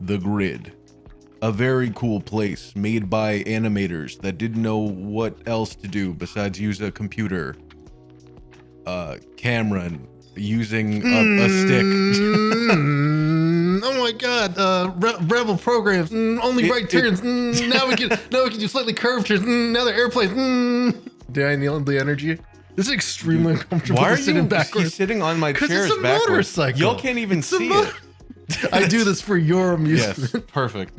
The Grid. A very cool place made by animators that didn't know what else to do besides use a computer, camera, and using a stick. Oh my god, Rebel programs, only right turns. Now we can do slightly curved turns. Now they're airplanes. Did I nail the energy? This is extremely uncomfortable. Why are sitting you backwards. sitting on my chairs It's a backwards? motorcycle. Y'all can't even see it. I do this for your amusement. Yes, perfect.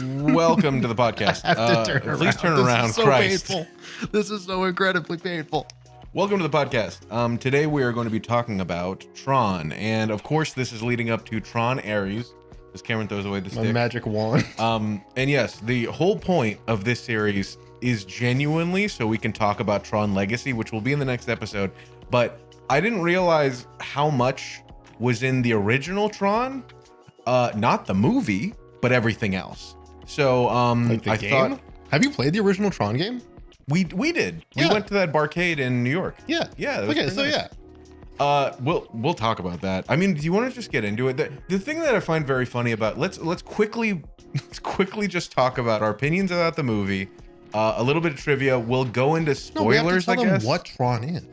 Welcome to the podcast. I have to turn please around. turn This around, is so Christ. painful. This is so incredibly painful. Welcome to the podcast. Today we are going to be talking about Tron, and of course this is leading up to Tron Ares, as Cameron throws away the stick. My magic wand. And yes, the whole point of this series is genuinely so we can talk about Tron Legacy, which will be in the next episode. But I didn't realize how much was in the original Tron, not the movie, but everything else. So Like the I game? thought, Have you played the original Tron game? we did. Yeah. We went to that barcade in New York. Yeah. Yeah. That was Okay, pretty so nice. yeah. We'll talk about that. I mean, do you want to just get into it? The thing that I find very funny about let's quickly just talk about our opinions about the movie, a little bit of trivia. We'll go into No, we have to spoilers, tell I them guess. what Tron is.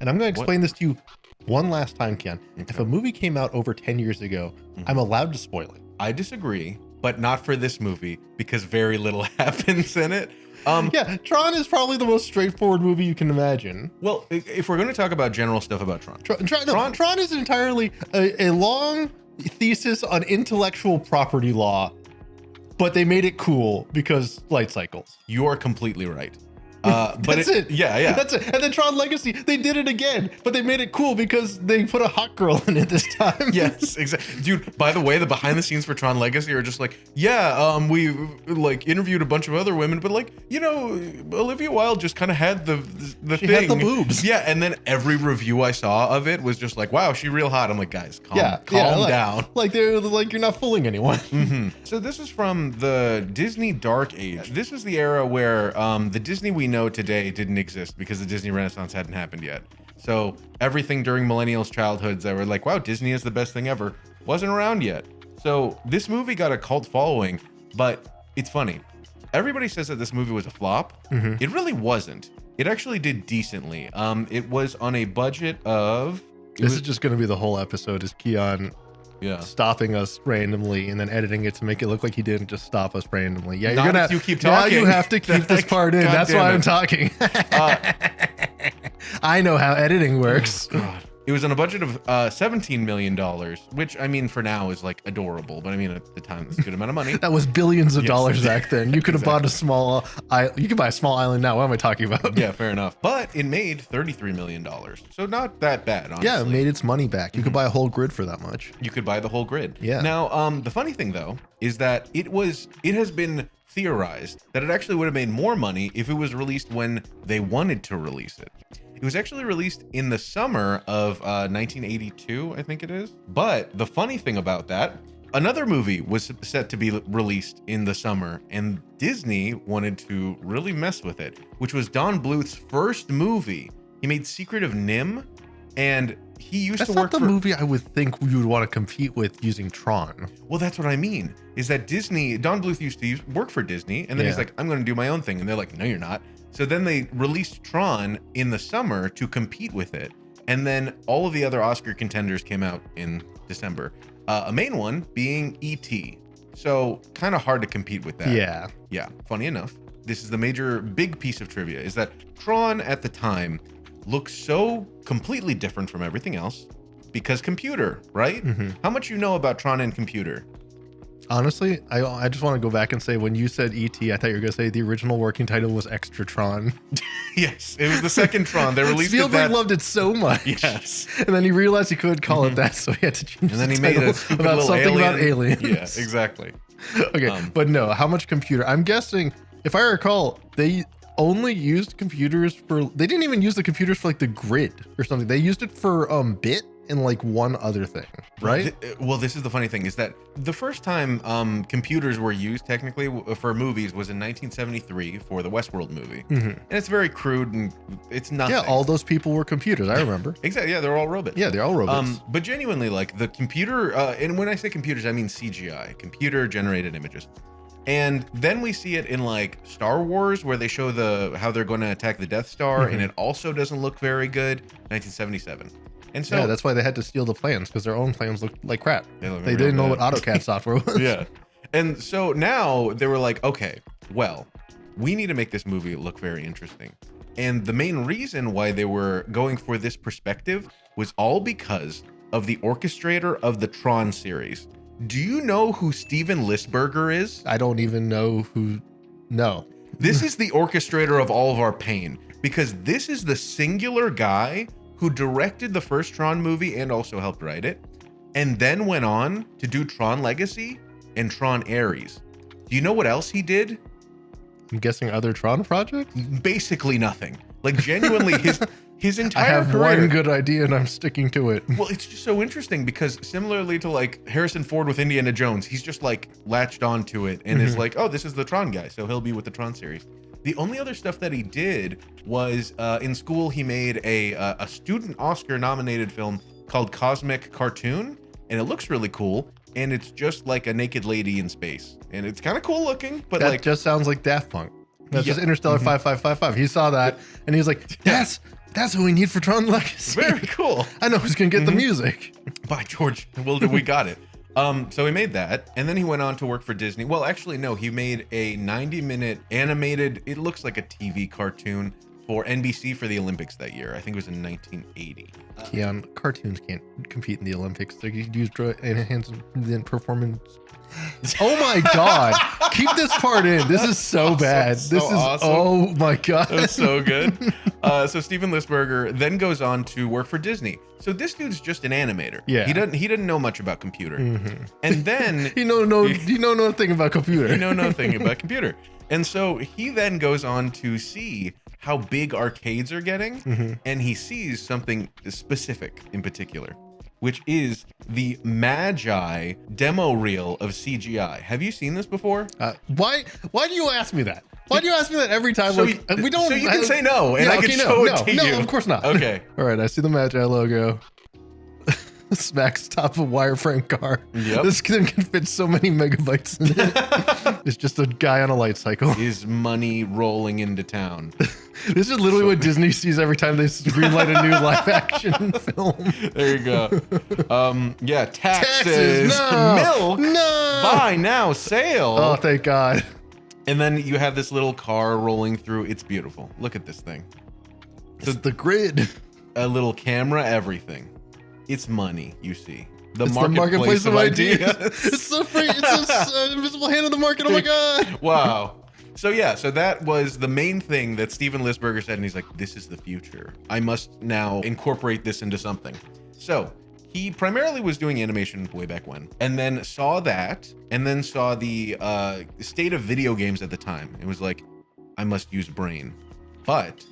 And I'm going to explain this to you one last time, Keon. If a movie came out over 10 years ago, I'm allowed to spoil it. I disagree, but not for this movie because very little happens in it. Yeah, Tron is probably the most straightforward movie you can imagine. Well, if we're going to talk about general stuff about Tron, Tron is entirely a long thesis on intellectual property law, but they made it cool because light cycles. you are completely right. But That's it. Yeah. That's it. And then Tron Legacy, they did it again, but they made it cool because they put a hot girl in it this time. Yes, exactly. Dude, by the way, the behind the scenes for Tron Legacy are just like, we like interviewed a bunch of other women, but like, you know, Olivia Wilde just kind of had the She thing. had the boobs. Yeah, and then every review I saw of it was just like, wow, she real hot. I'm like, guys, calm down. Like they're like, you're not fooling anyone. So this is from the Disney Dark Age. This is the era where the Disney we know today didn't exist because the Disney Renaissance hadn't happened yet. So everything during millennials' childhoods that were like, wow, Disney is the best thing ever, wasn't around yet. So this movie got a cult following, but it's funny. Everybody says that this movie was a flop. It really wasn't. It actually did decently. It was on a budget of... This is just going to be the whole episode is Keon stopping us randomly and then editing it to make it look like he didn't just stop us randomly. Yeah, Not you're gonna if you keep talking. Now you have to keep this part in. God That's damn why it. I'm talking. I know how editing works. God. It was on a budget of $17 million, which I mean for now is like adorable, but I mean at the time it's a good amount of money. That was billions of Yes. dollars back then. You could have bought a small you could buy a small island now. What am I talking about? Yeah, fair enough. But it made $33 million, so not that bad, honestly. Yeah, it made its money back. You could buy a whole grid for that much. You could buy the whole grid. Yeah. Now, the funny thing though is that it has been theorized that it actually would have made more money if it was released when they wanted to release it. It was actually released in the summer of 1982, I think it is. But the funny thing about that, another movie was set to be released in the summer, and Disney wanted to really mess with it, which was Don Bluth's first movie. He made Secret of Nim, and he used That's to work not the for... movie I would think you would want to compete with using Tron. Well, that's what I mean, is that Don Bluth used to work for Disney, and then he's like, I'm going to do my own thing. And they're like, no, you're not. So then they released Tron in the summer to compete with it. And then all of the other Oscar contenders came out in December. A main one being E.T. So kind of hard to compete with that. Yeah. Yeah. Funny enough, this is the big piece of trivia, is that Tron at the time looked so completely different from everything else because computer, right? How much you know about Tron and Computer? Honestly, I just want to go back and say when you said E.T., I thought you were going to say the original working title was Extra Tron. Yes, it was the second Tron. They released Spielberg loved it so much. Yes. And then he realized he couldn't call it that, so he had to change And then the he made title a stupid about little something alien. about aliens. Yeah, exactly. Okay, but no, how much computer? I'm guessing, if I recall, they only used computers for, they didn't even use the computers for like the grid or something. They used it for bit and like one other thing, right? Well, this is the funny thing is that the first time computers were used technically for movies was in 1973 for the Westworld movie. And it's very crude and it's nothing. Yeah, all those people were computers. I remember. Exactly. Yeah, they're all robots. Yeah, they're all robots. But genuinely, like the computer, and when I say computers, I mean CGI, computer generated images. And then we see it in like Star Wars, where they show how they're going to attack the Death Star, and it also doesn't look very good. 1977. And so yeah, that's why they had to steal the plans, because their own plans looked like crap. They didn't know what AutoCAD software was. Yeah. And so now they were like, okay, well, we need to make this movie look very interesting. And the main reason why they were going for this perspective was all because of the orchestrator of the TRON series. Do you know who Steven Lisberger is? I don't even know who. No. This is the orchestrator of all of our pain, because this is the singular guy who directed the first TRON movie and also helped write it, and then went on to do TRON Legacy and TRON Ares. Do you know what else he did? I'm guessing other TRON projects? Basically nothing. Like genuinely his entire I have career. one good idea and I'm sticking to it. Well, it's just so interesting because similarly to like Harrison Ford with Indiana Jones, he's just like latched onto it and is like, oh, this is the TRON guy, so he'll be with the TRON series. The only other stuff that he did was in school, he made a student Oscar nominated film called Cosmic Cartoon, and it looks really cool. And it's just like a naked lady in space, and it's kind of cool looking, but that like just sounds like Daft Punk. That's just Interstellar 5555. He saw that and he's like, that's what we need for TRON Legacy. Very cool. I know who's gonna get the music. By George, well, we got it. So he made that, and then he went on to work for Disney. Well, actually, no, he made a 90-minute animated, it looks like a TV cartoon for NBC for the Olympics that year. I think it was in 1980. Keon, cartoons can't compete in the Olympics. They use enhanced performance. Oh my God. Keep this part in. This is so bad. So this is awesome. Oh my God. That was so good. So Steven Lisberger then goes on to work for Disney. So this dude's just an animator. Yeah. He didn't know much about computer. And then you know nothing about computer. You know nothing about computer. And so he then goes on to see how big arcades are getting, and he sees something specific in particular, which is the MAGI demo reel of CGI. Have you seen this before? Why do you ask me that? Why do you ask me that every time? So we don't. So you can say no, and I can show it to you. No, of course not. Okay. All right, I see the MAGI logo. Smacks top of wireframe car. Yep. This thing can fit so many megabytes in it. It's just a guy on a light cycle. Is money rolling into town? This is literally what Disney sees every time they greenlight a new live action film. There you go. Yeah, taxes. No, milk. No. Buy now, sale. Oh, thank God. And then you have this little car rolling through. It's beautiful. Look at this thing. It's the grid. A little camera, everything. It's money, you see. The marketplace of ideas. It's so free. It's an invisible hand of the market. Oh my God. Wow. So yeah, so that was the main thing that Steven Lisberger said, and he's like, this is the future. I must now incorporate this into something. So he primarily was doing animation way back when, and then saw that, and then saw the state of video games at the time. It was like, I must use brain. But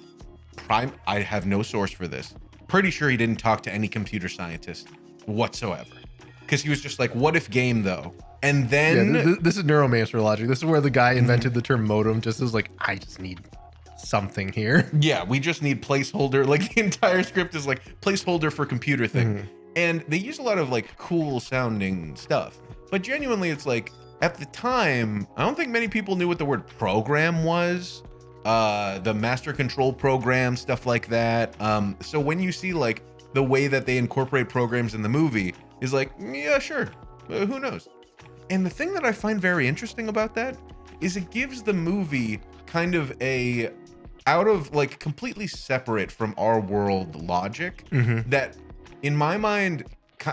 I have no source for this. Pretty sure he didn't talk to any computer scientist whatsoever, because he was just like, what if game though? And then this is neuromancer logic. This is where the guy invented the term modem, just as like, I just need something here. Yeah, we just need placeholder. Like the entire script is like placeholder for computer thing. And they use a lot of like cool sounding stuff, but genuinely it's like, at the time, I don't think many people knew what the word program was. The master control program, stuff like that. So when you see like the way that they incorporate programs in the movie is like, yeah, sure, who knows? And the thing that I find very interesting about that is it gives the movie kind of a out of like completely separate from our world logic that in my mind,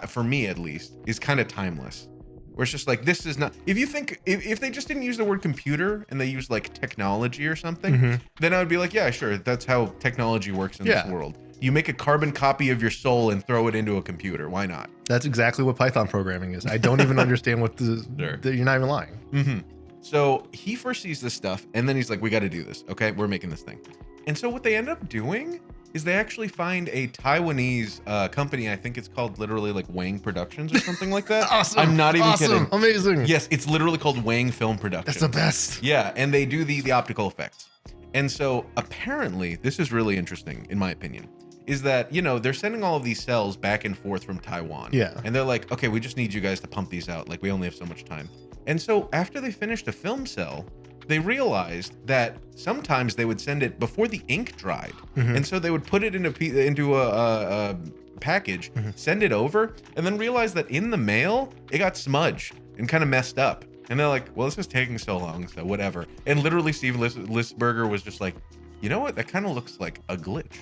for me at least, is kind of timeless. Where it's just like, this is not, if you think, if they just didn't use the word computer and they used like technology or something, then I would be like, yeah, sure, that's how technology works in this world. You make a carbon copy of your soul and throw it into a computer. Why not? That's exactly what Python programming is. I don't even understand what you're not even lying. So he first sees this stuff and then he's like, we got to do this. Okay, we're making this thing. And so what they end up doing is they actually find a Taiwanese company. I think it's called literally like Wang Productions or something like that. Awesome. I'm not even kidding. Amazing. Yes, it's literally called Wang Film Productions. That's the best. Yeah, and they do the optical effects. And so apparently, this is really interesting, in my opinion, is that, you know, they're sending all of these cells back and forth from Taiwan. Yeah. And they're like, okay, we just need you guys to pump these out. Like, we only have so much time. And so after they finished a film cell, they realized that sometimes they would send it before the ink dried. And so they would put it into a package, send it over, and then realize that in the mail, it got smudged and kind of messed up. And they're like, well, this is taking so long, so whatever. And literally Steve Listberger was just like, you know what? That kind of looks like a glitch.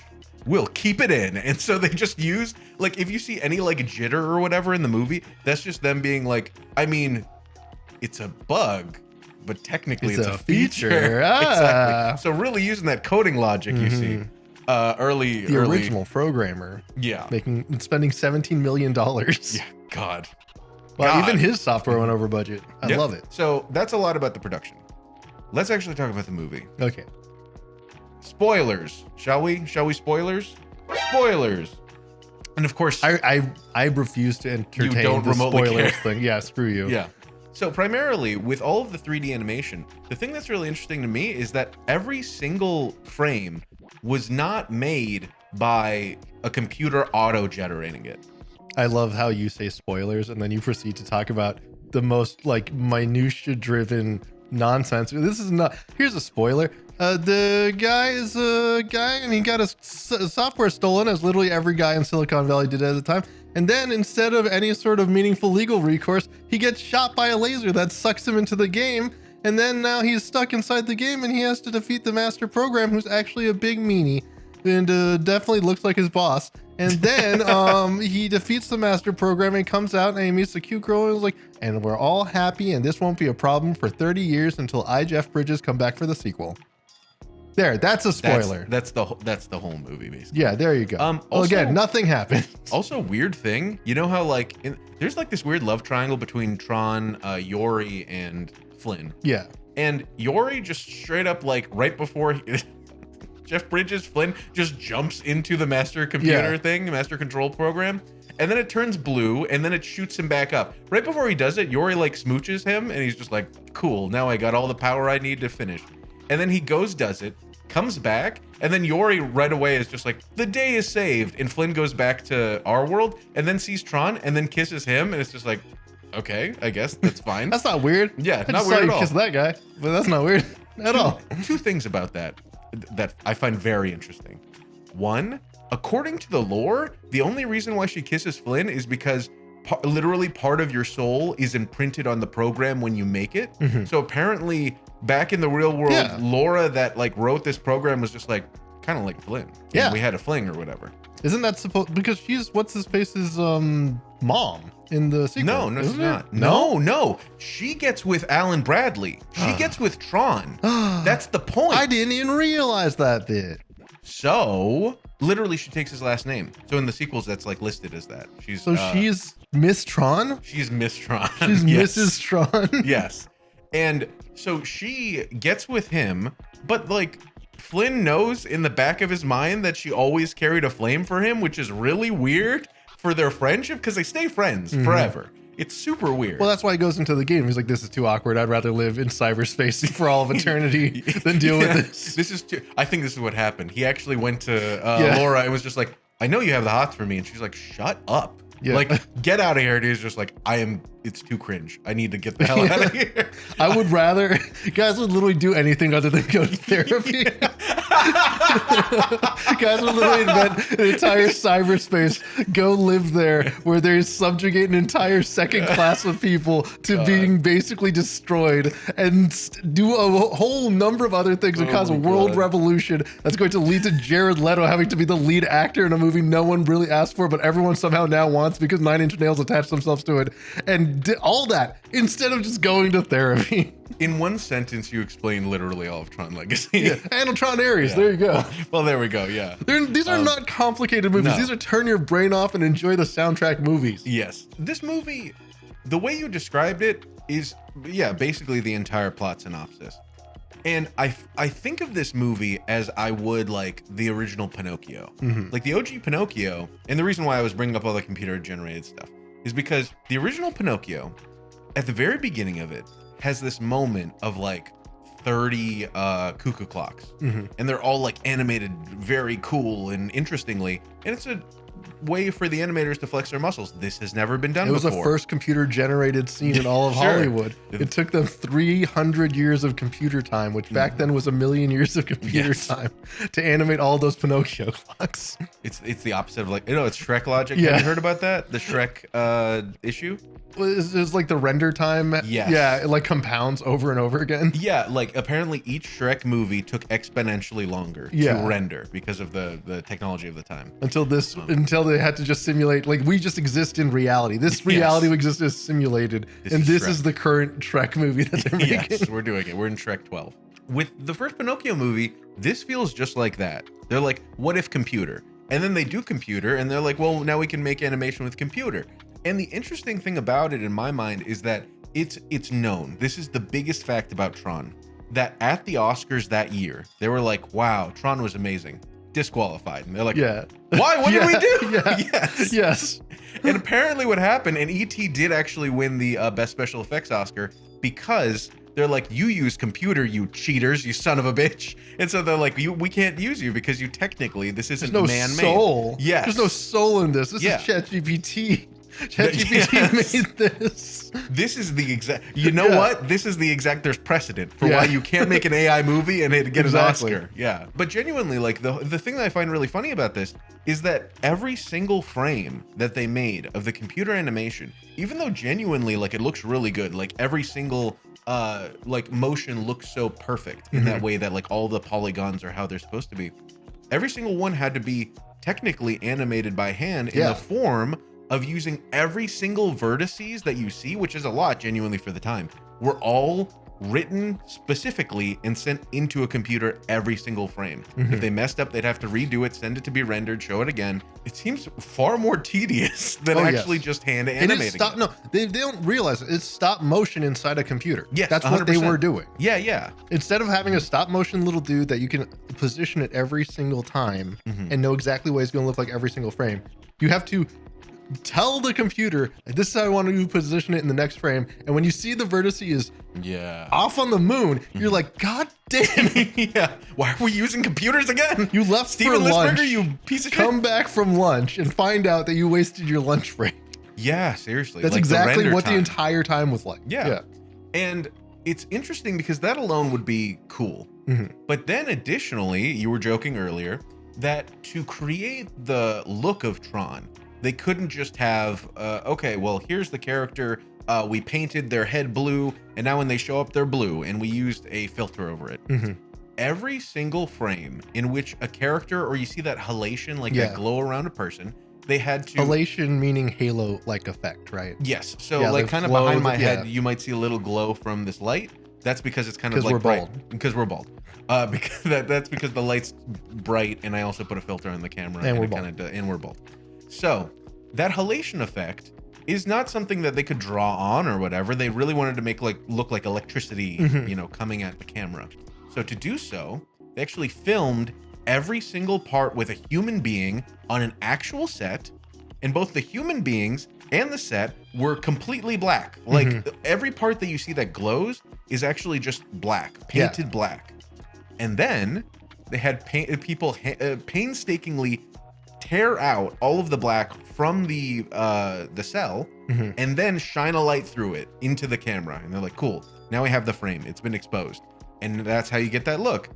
We'll keep it in. And so they just used, like, if you see any like jitter or whatever in the movie, that's just them being like, I mean, it's a bug, but technically it's a feature. Exactly. So really using that coding logic, you see, early original programmer. Yeah. Spending $17 million. Yeah. God. Well, even his software went over budget. I love it. So that's a lot about the production. Let's actually talk about the movie. Okay. Spoilers, shall we? Shall we spoilers? Spoilers. And of course, I refuse to entertain the spoilers thing. Yeah, screw you. Yeah. So primarily with all of the 3D animation, the thing that's really interesting to me is that every single frame was not made by a computer auto-generating it. I love how you say spoilers and then you proceed to talk about the most like minutia-driven nonsense. This is not. Here's a spoiler. The guy is a guy and he got his software stolen, as literally every guy in Silicon Valley did at the time. And then instead of any sort of meaningful legal recourse, he gets shot by a laser that sucks him into the game. And then now he's stuck inside the game and he has to defeat the master program, who's actually a big meanie and definitely looks like his boss. And then he defeats the master program and comes out and he meets the cute girl and is like, and we're all happy and this won't be a problem for 30 years until I, Jeff Bridges, come back for the sequel. There, that's a spoiler. That's the whole movie, basically. Yeah, there you go. Also, well, again, nothing happened. Also, weird thing, you know how like there's like this weird love triangle between Tron, Yori, and Flynn. Yeah. And Yori just straight up like right before Jeff Bridges, Flynn just jumps into the master computer thing, master control program, and then it turns blue, and then it shoots him back up. Right before he does it, Yori like smooches him, and he's just like, cool, now I got all the power I need to finish. And then he does it, comes back, and then Yori right away is just like, the day is saved, and Flynn goes back to our world, and then sees Tron, and then kisses him, and it's just like, okay, I guess that's fine. That's not weird. Yeah, I not weird at all. Kiss that guy, but that's not weird at all. Two things about that I find very interesting. One, according to the lore, the only reason why she kisses Flynn is because literally part of your soul is imprinted on the program when you make it. So apparently back in the real world, Laura that like wrote this program was just like kind of like Flynn. Yeah, we had a fling or whatever. Isn't that supposed, because she's what's his face's mom in the sequel? No, she's not. No, she gets with Alan Bradley. She gets with Tron. That's the point. I didn't even realize that bit. So literally she takes his last name. So in the sequels that's like listed as that. She's Miss Tron? She's Miss Tron. She's Mrs. Tron? Yes. And so she gets with him, but like Flynn knows in the back of his mind that she always carried a flame for him, which is really weird for their friendship because they stay friends forever. It's super weird. Well, that's why he goes into the game. He's like, this is too awkward. I'd rather live in cyberspace for all of eternity than deal with this. I think this is what happened. He actually went to Laura and was just like, I know you have the hots for me. And she's like, shut up. Yeah. Like, get out of here. And he's just like, it's too cringe. I need to get the hell out of here. I would rather, guys would literally do anything other than go to therapy. Guys would literally invent an entire cyberspace, go live there, where they subjugate an entire second class of people to being basically destroyed and do a whole number of other things and cause a world revolution that's going to lead to Jared Leto having to be the lead actor in a movie no one really asked for, but everyone somehow now wants because Nine Inch Nails attached themselves to it. And all that instead of just going to therapy. In one sentence, you explain literally all of Tron Legacy. And Tron Ares. There you go. Well, there we go. Yeah. These are not complicated movies. No. These are turn your brain off and enjoy the soundtrack movies. Yes. This movie, the way you described it is, basically the entire plot synopsis. And I think of this movie as I would like the original Pinocchio. Like the OG Pinocchio, and the reason why I was bringing up all the computer generated stuff is because the original Pinocchio, at the very beginning of it, has this moment of like 30 cuckoo clocks. And they're all like animated very cool and interestingly. And it's a way for the animators to flex their muscles. This has never been done before. It was the first computer generated scene in all of Hollywood. It took them 300 years of computer time, which back then was 1,000,000 years of computer time, to animate all those Pinocchio clocks. It's the opposite of like, it's Shrek logic. Have you heard about that? The Shrek issue? It's like the render time. Yeah, it like compounds over and over again. Yeah, like apparently each Shrek movie took exponentially longer to render because of the technology of the time. Until they had to just simulate, like we just exist in reality. This reality exists is simulated. This is the current Shrek movie that they're making. Yes, we're doing it. We're in Shrek 12. With the first Pinocchio movie, this feels just like that. They're like, what if computer? And then they do computer and they're like, well, now we can make animation with computer. And the interesting thing about it in my mind is that it's known. This is the biggest fact about Tron, that at the Oscars that year, they were like, wow, Tron was amazing. Disqualified. And they're like, why? What did we do? Yes. And apparently what happened, and E.T. did actually win the Best Special Effects Oscar because they're like, you use computer, you cheaters, you son of a bitch. And so they're like, we can't use you because you technically, this isn't man-made. There's no soul. Yes. There's no soul in this. This is ChatGPT. ChatGPT made this. This is the exact, what? This is the exact, there's precedent for why you can't make an AI movie and it get an Oscar. Yeah. But genuinely, like the thing that I find really funny about this is that every single frame that they made of the computer animation, even though genuinely like it looks really good, like every single like motion looks so perfect in that way that like all the polygons are how they're supposed to be. Every single one had to be technically animated by hand in the form of using every single vertices that you see, which is a lot genuinely for the time, were all written specifically and sent into a computer every single frame. If they messed up, they'd have to redo it, send it to be rendered, show it again. It seems far more tedious than actually just hand animating. No, they don't realize it. It's stop motion inside a computer. Yes, that's 100%. What they were doing. Yeah. Instead of having a stop motion little dude that you can position it every single time and know exactly what he's going to look like every single frame, you have to tell the computer, this is how I want to position it in the next frame. And when you see the vertex is off on the moon, you're like, God damn it. Why are we using computers again? You left Steven for lunch. You piece of Come shit. back from lunch and find out that you wasted your lunch break. Yeah, seriously. That's like exactly what time. the entire time was like. Yeah. And it's interesting because that alone would be cool. But then additionally, you were joking earlier that to create the look of Tron, they couldn't just have, okay, well, here's the character. We painted their head blue, and now when they show up, they're blue, and we used a filter over it. Every single frame in which a character, or you see that halation, like that glow around a person, they had to... Halation meaning halo-like effect, right? Yes. So like kind of behind my head, you might see a little glow from this light. That's because it's kind of like we're bright. bald. Because we're bald. Because that's because the light's bright, and I also put a filter on the camera, and we're bald. And we're bald. So that halation effect is not something that they could draw on or whatever. They really wanted to make look like electricity, coming at the camera. So to do so, they actually filmed every single part with a human being on an actual set, and both the human beings and the set were completely black. Like every part that you see that glows is actually just black, painted black. And then they had people painstakingly tear out all of the black from the cell and then shine a light through it into the camera. And they're like, cool, now we have the frame. It's been exposed. And that's how you get that look.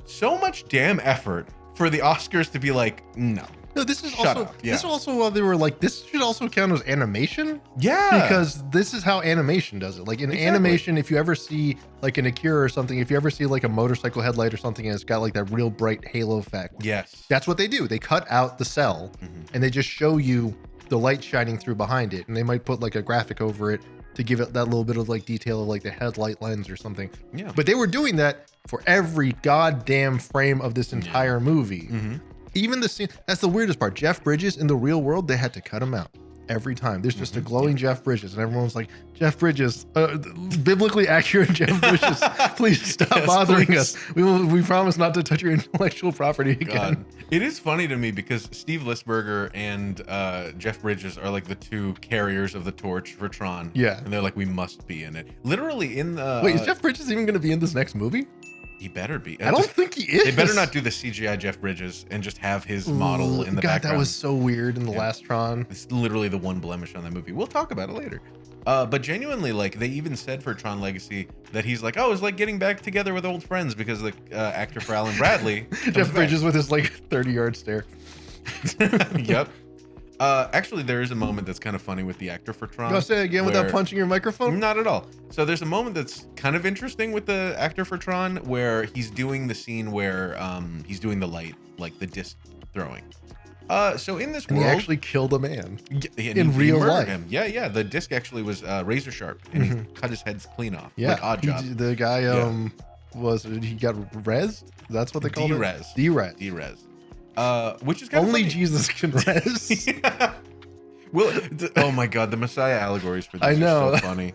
So much damn effort for the Oscars to be like, no. No, this is Shut also up. Yeah. this is also why they were like, this should also count as animation. Yeah. Because this is how animation does it. Like in animation, if you ever see like an Akira or something, if you ever see like a motorcycle headlight or something and it's got like that real bright halo effect. Yes. That's what they do. They cut out the cell and they just show you the light shining through behind it. And they might put like a graphic over it to give it that little bit of like detail of like the headlight lens or something. Yeah. But they were doing that for every goddamn frame of this entire movie. Even the scene, that's the weirdest part. Jeff Bridges in the real world, they had to cut him out. every time. There's just a glowing Jeff Bridges, and everyone's like, Jeff Bridges, biblically accurate Jeff Bridges, please stop bothering us. We promise not to touch your intellectual property again. God. It is funny to me because Steve Lisberger and Jeff Bridges are like the two carriers of the torch for Tron. Yeah. And they're like, we must be in it. Literally in the... Wait, is Jeff Bridges even going to be in this next movie? He better be. I don't think he is. They better not do the CGI Jeff Bridges and just have his model in the background. God, that was so weird in the last Tron. It's literally the one blemish on that movie. We'll talk about it later. But genuinely, like, they even said for Tron Legacy that he's like, oh, it's like getting back together with old friends because the actor for Alan Bradley. Jeff Bridges with his like 30-yard stare. Yep. Actually, there is a moment that's kind of funny with the actor for Tron. Go say it again without punching your microphone? Not at all. So there's a moment that's kind of interesting with the actor for Tron where he's doing the scene where he's doing the light, like the disc throwing. So in this world, he actually killed a man in real life. Him. Yeah. The disc actually was razor sharp, and he cut his head clean off. Yeah, like Odd Job. The guy he got rezzed? That's what they called it? Derez. Which is kind only of Jesus can res. Yeah. Well, oh my God, the Messiah allegories for this are so funny.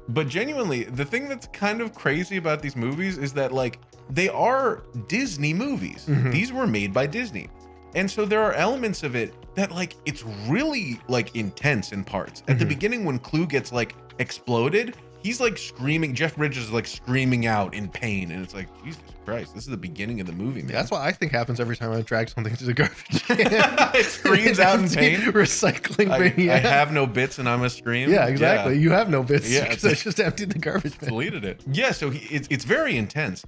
But genuinely, the thing that's kind of crazy about these movies is that like they are Disney movies. These were made by Disney. And so there are elements of it that like it's really like intense in parts. At the beginning when Clue gets like exploded, he's like screaming. Jeff Bridges is like screaming out in pain, and it's like, Jesus Christ, this is the beginning of the movie, man. That's what I think happens every time I drag something to the garbage can. It screams out in pain. Recycling bin. I have no bits and I'm a scream. Yeah, exactly. Yeah. You have no bits because I just emptied the garbage bin. Deleted it. Yeah, so it's very intense,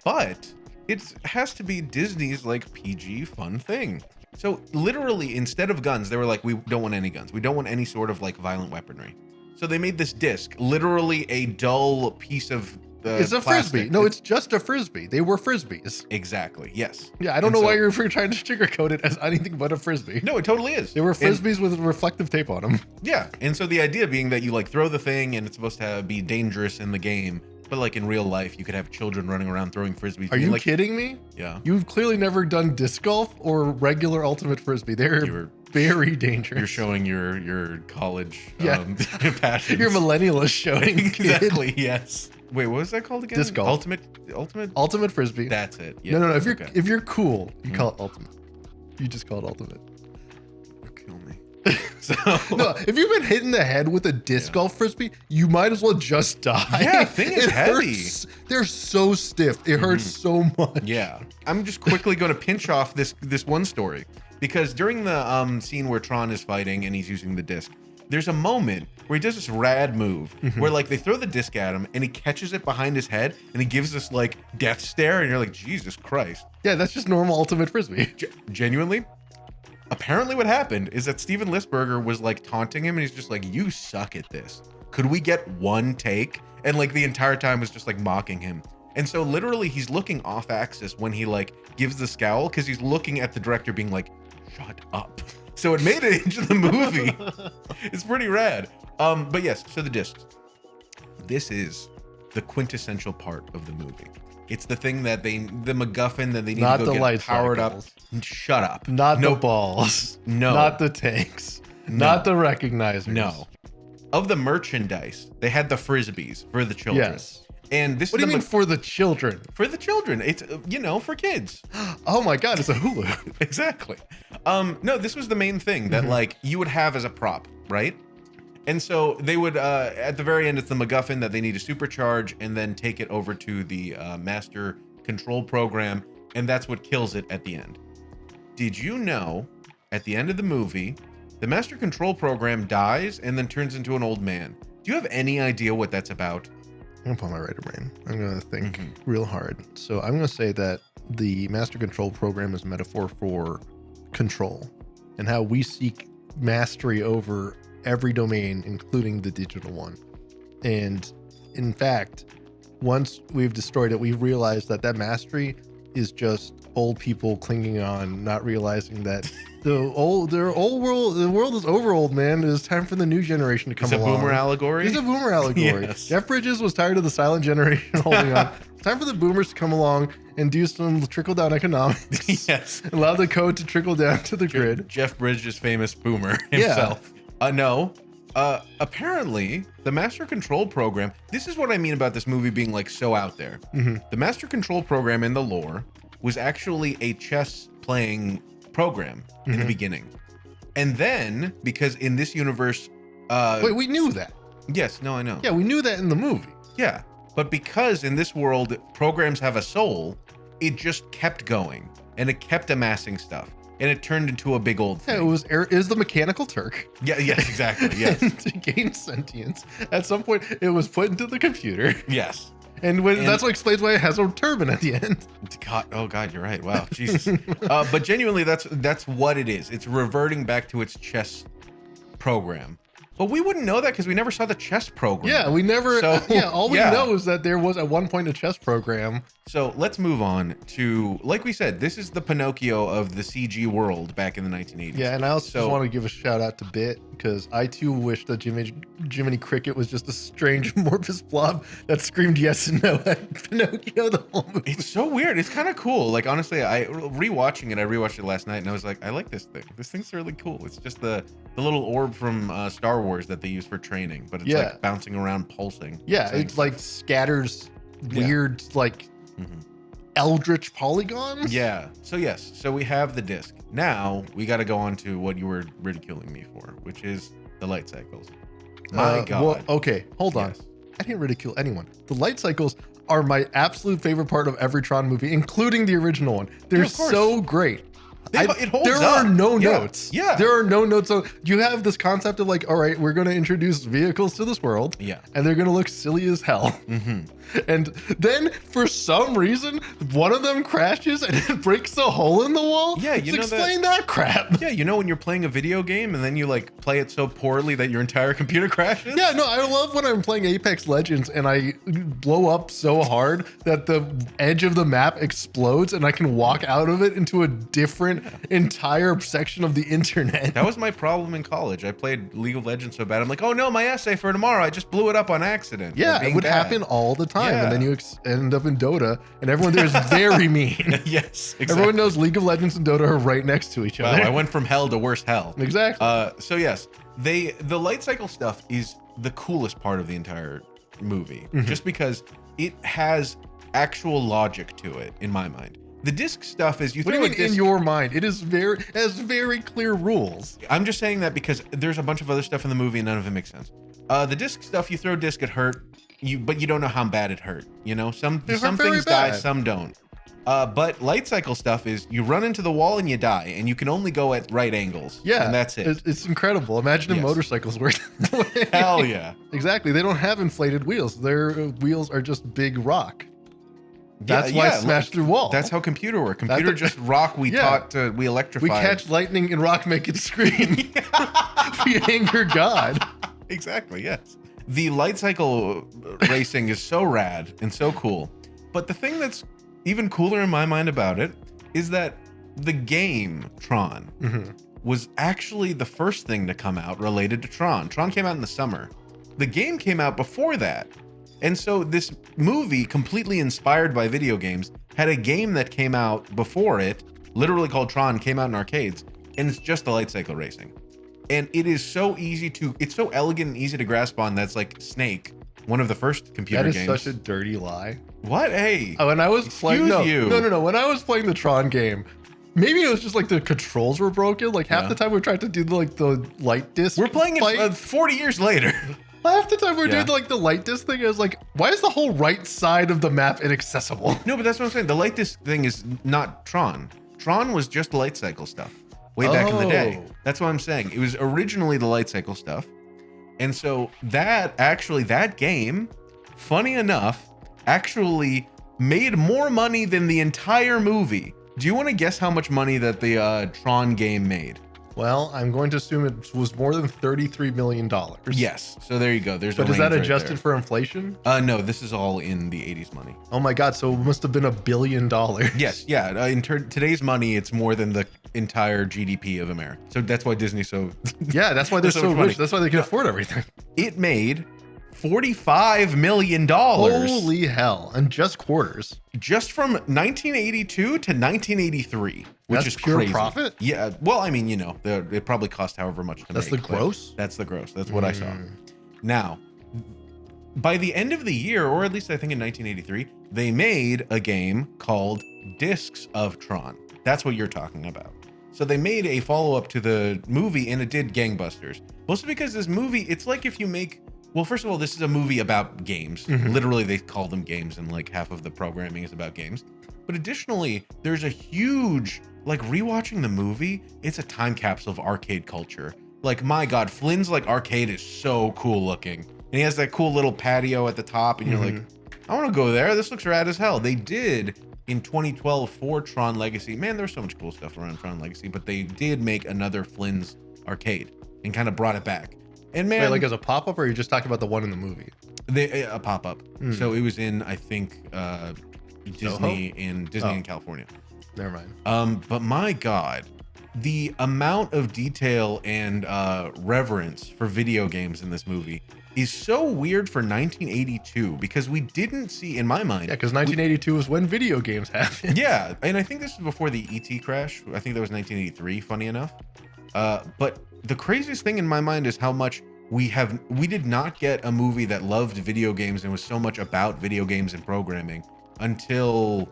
but it has to be Disney's like PG fun thing. So literally, instead of guns, they were like, we don't want any guns. We don't want any sort of like violent weaponry. So they made this disc, literally a dull piece of it's a plastic. frisbee. No, it's just a frisbee. They were frisbees. Exactly. Yes. Yeah, I don't know why you're trying to sugarcoat it as anything but a frisbee. No, it totally is. They were frisbees with reflective tape on them. Yeah, and so the idea being that you like throw the thing and it's supposed to be dangerous in the game, but like in real life, you could have children running around throwing frisbees. Are you like, kidding me? Yeah. You've clearly never done disc golf or regular ultimate frisbee. They're very dangerous. You're showing your college passions. Your millennialist showing. Exactly. Yes. Wait, what was that called again? Disc golf. Ultimate frisbee. That's it. Yeah. No. If you're cool, you call it ultimate. You just call it ultimate. Kill me. So no, if you've been hit in the head with a disc golf frisbee, you might as well just die. Yeah, the thing is heavy. They're so stiff. It hurts so much. Yeah. I'm just quickly going to pinch off this one story because during the scene where Tron is fighting and he's using the disc, there's a moment where he does this rad move where like they throw the disc at him and he catches it behind his head and he gives this like death stare and you're like, Jesus Christ. Yeah, that's just normal ultimate frisbee. Genuinely. Apparently what happened is that Steven Lisberger was like taunting him and he's just like, you suck at this. Could we get one take? And like the entire time was just like mocking him. And so literally he's looking off axis when he like gives the scowl because he's looking at the director being like, shut up. So it made it into the movie. It's pretty rad. But yes, so the discs. This is the quintessential part of the movie. It's the thing that the MacGuffin that they need to go get powered up. Shut up. Not the balls. No. Not the tanks. No. Not the recognizers. No. Of the merchandise, they had the frisbees for the children. Yes. And this what do you mean for the children? For the children. It's, for kids. Oh my God, it's a hula hoop. Exactly. No, this was the main thing that like you would have as a prop, right? And so they would, at the very end, it's the MacGuffin that they need to supercharge and then take it over to the master control program. And that's what kills it at the end. Did you know at the end of the movie, the master control program dies and then turns into an old man? Do you have any idea what that's about? I'm gonna put my right brain. I'm gonna think real hard. So I'm gonna say that the master control program is a metaphor for control and how we seek mastery over every domain, including the digital one. And in fact, once we've destroyed it, we've realized that mastery is just old people clinging on, not realizing that the world is over, old man. It is time for the new generation to come along. It's a boomer allegory? It's a boomer allegory. Yes. Jeff Bridges was tired of the silent generation holding on. It's time for the boomers to come along and do some trickle-down economics. Yes. Allow the code to trickle down to the grid. Jeff Bridges' famous boomer himself. Yeah. No. Apparently, the Master Control program, this is what I mean about this movie being like so out there. The Master Control program in the lore was actually a chess playing program in the beginning. And then, because in this universe... Wait, we knew that. Yes, no, I know. Yeah, we knew that in the movie. Yeah, but because in this world, programs have a soul, it just kept going. And it kept amassing stuff. And it turned into a big old thing. Yeah, it was the mechanical Turk. Yeah, yes, exactly, yes. To gain sentience, at some point, it was put into the computer. Yes. And that's what explains why it has a turban at the end. God, oh God, you're right. Wow, Jesus. But genuinely, that's what it is. It's reverting back to its chess program. But we wouldn't know that because we never saw the chess program. Yeah, we never. So, all we know is that there was at one point a chess program. So let's move on to, like we said, this is the Pinocchio of the CG world back in the 1980s. Yeah, and I also just want to give a shout out to Bit because I too wish that Jiminy Cricket was just a strange amorphous blob that screamed yes and no at Pinocchio the whole movie. It's so weird. It's kind of cool. Like honestly, I rewatched it last night and I was like, I like this thing. This thing's really cool. It's just the little orb from Star Wars that they use for training, but it's like bouncing around, pulsing. Yeah, it's like scatters weird like eldritch polygons. Yeah. So yes. So we have the disc. Now we got to go on to what you were ridiculing me for, which is the light cycles. My God. Well, okay, hold on. I didn't ridicule anyone. The light cycles are my absolute favorite part of every Tron movie, including the original one. They're so great. It holds there up. are no notes. Yeah. There are no notes. So you have this concept of like, all right, we're going to introduce vehicles to this world. Yeah. And they're going to look silly as hell. And then for some reason, one of them crashes and it breaks a hole in the wall. Yeah. You know explain that crap. Yeah. You know, when you're playing a video game and then you like play it so poorly that your entire computer crashes. Yeah. No, I love when I'm playing Apex Legends and I blow up so hard that the edge of the map explodes and I can walk out of it into a different entire section of the internet. That was my problem in college. I played League of Legends so bad. I'm like, oh no, my essay for tomorrow, I just blew it up on accident. Yeah, it would happen all the time. Yeah. And then you end up in Dota and everyone there is very mean. Yes, exactly. Everyone knows League of Legends and Dota are right next to each other. Wow, I went from hell to worst hell. Exactly. So yes, the light cycle stuff is the coolest part of the entire movie, just because it has actual logic to it in my mind. The disc stuff is What do you mean in your mind? It has very clear rules. I'm just saying that because there's a bunch of other stuff in the movie and none of it makes sense. The disc stuff, you throw a disc, it hurt, but you don't know how bad it hurt. You know, some things die, some don't. But light cycle stuff is you run into the wall and you die, and you can only go at right angles. Yeah, and that's it. It's incredible. Imagine if motorcycles worked. Hell yeah. Exactly. They don't have inflated wheels. Their wheels are just big rock. That's why smash through wall. That's how computer work. Computer just rock. We electrify. We catch lightning and rock, make it scream. We anger God. Exactly. Yes. The light cycle racing is so rad and so cool. But the thing that's even cooler in my mind about it is that the game Tron was actually the first thing to come out related to Tron. Tron came out in the summer. The game came out before that. And so this movie, completely inspired by video games, had a game that came out before it, literally called Tron, came out in arcades, and it's just the light cycle racing. And it is so easy to, it's so elegant and easy to grasp on. That's like Snake, one of the first computer games. That is such a dirty lie. What? Hey. When I was playing, no. When I was playing the Tron game, maybe it was just like the controls were broken. Like half the time we tried to do like the light disc. We're playing it 40 years later. Half the time we're doing like the light disc thing, I was like, why is the whole right side of the map inaccessible? No, but that's what I'm saying. The light disc thing is not Tron. Tron was just light cycle stuff way back in the day. That's what I'm saying. It was originally the light cycle stuff. And so that game, funny enough, actually made more money than the entire movie. Do you want to guess how much money that the Tron game made? Well, I'm going to assume it was more than $33 million. Yes. So there you go. There's but is that adjusted for inflation? No, this is all in the 80s money. Oh my God. So it must have been $1 billion. Yes. Yeah. In today's money, it's more than the entire GDP of America. So that's why Disney's so... Yeah, that's why they're so rich. That's why they can afford everything. It made $45 million. Holy hell. And just quarters. Just from 1982 to 1983, which That's is pure crazy. profit? Yeah. Well, I mean, it probably cost however much to That's make. the gross? That's the gross. That's what I saw. Now, by the end of the year, or at least I think in 1983, they made a game called Discs of Tron. That's what you're talking about. So they made a follow-up to the movie, and it did gangbusters. Mostly because this movie, it's like if you make... Well, first of all, this is a movie about games. Literally, they call them games, and like half of the programming is about games. But additionally, there's a huge... Like, rewatching the movie, it's a time capsule of arcade culture. Like, my God, Flynn's like arcade is so cool looking. And he has that cool little patio at the top, and you're like, I want to go there. This looks rad as hell. They did... in 2012 for TRON Legacy. Man, there was so much cool stuff around TRON Legacy, but they did make another Flynn's arcade and kind of brought it back. And man, wait, like as a pop-up, or are you just talking about the one in the movie? A pop-up. So it was in, I think, Disney in California. Never mind. But my God, the amount of detail and reverence for video games in this movie is so weird for 1982, because we didn't see, in my mind... Yeah, because 1982 was when video games happened. Yeah, and I think this is before the ET crash. I think that was 1983, funny enough. But the craziest thing in my mind is how much we did not get a movie that loved video games and was so much about video games and programming until...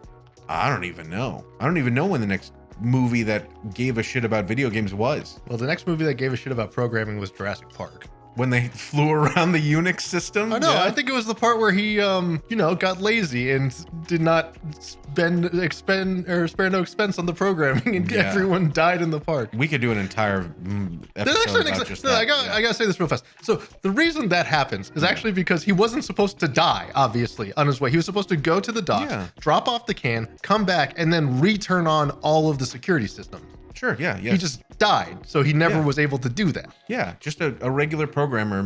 I don't even know. I don't even know when the next movie that gave a shit about video games was. Well, the next movie that gave a shit about programming was Jurassic Park. When they flew around the Unix system? I know. Yeah. I think it was the part where he, got lazy and did not spare no expense on the programming, and everyone died in the park. We could do an entire episode about just that. I gotta say this real fast. So the reason that happens is actually because he wasn't supposed to die, obviously, on his way. He was supposed to go to the docks, drop off the can, come back, and then return on all of the security systems. Sure, yeah. He just died, so he never was able to do that. Yeah, just a regular programmer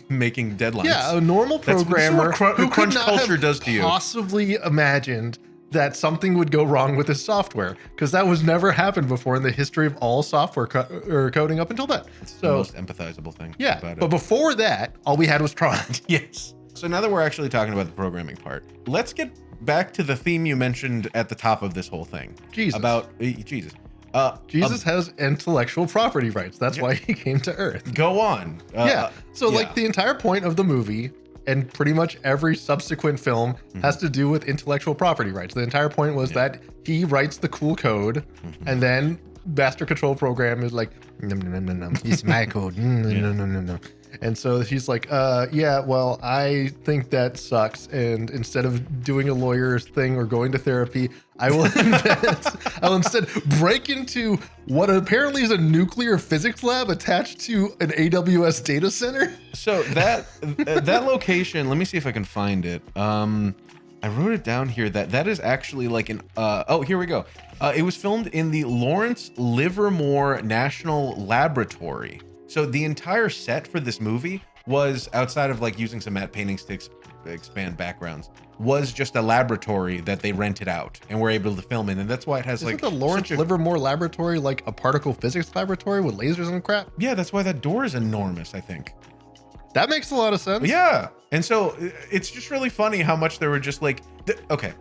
making deadlines. Yeah, a normal programmer who Crunch Culture does to you. Possibly imagined that something would go wrong with his software, because that was never happened before in the history of all software coding up until then. It's the most empathizable thing. Yeah, about but before that, all we had was Tron. Yes. So now that we're actually talking about the programming part, let's get back to the theme you mentioned at the top of this whole thing. Jesus. About Jesus. Jesus has intellectual property rights. That's why he came to Earth. Go on. Like the entire point of the movie and pretty much every subsequent film has to do with intellectual property rights. The entire point was that he writes the cool code, and then Master Control Program is like, no, it's my code. No. And so he's like, well, I think that sucks. And instead of doing a lawyer's thing or going to therapy, I will instead break into what apparently is a nuclear physics lab attached to an AWS data center. So that location, let me see if I can find it. I wrote it down here that is actually like here we go. It was filmed in the Lawrence Livermore National Laboratory. So the entire set for this movie was, outside of like using some matte paintings to expand backgrounds, was just a laboratory that they rented out and were able to film in. And that's why it has Isn't the Lawrence Livermore Laboratory like a particle physics laboratory with lasers and crap? Yeah, that's why that door is enormous, I think. That makes a lot of sense. Yeah. And so it's just really funny how much they were just like, okay,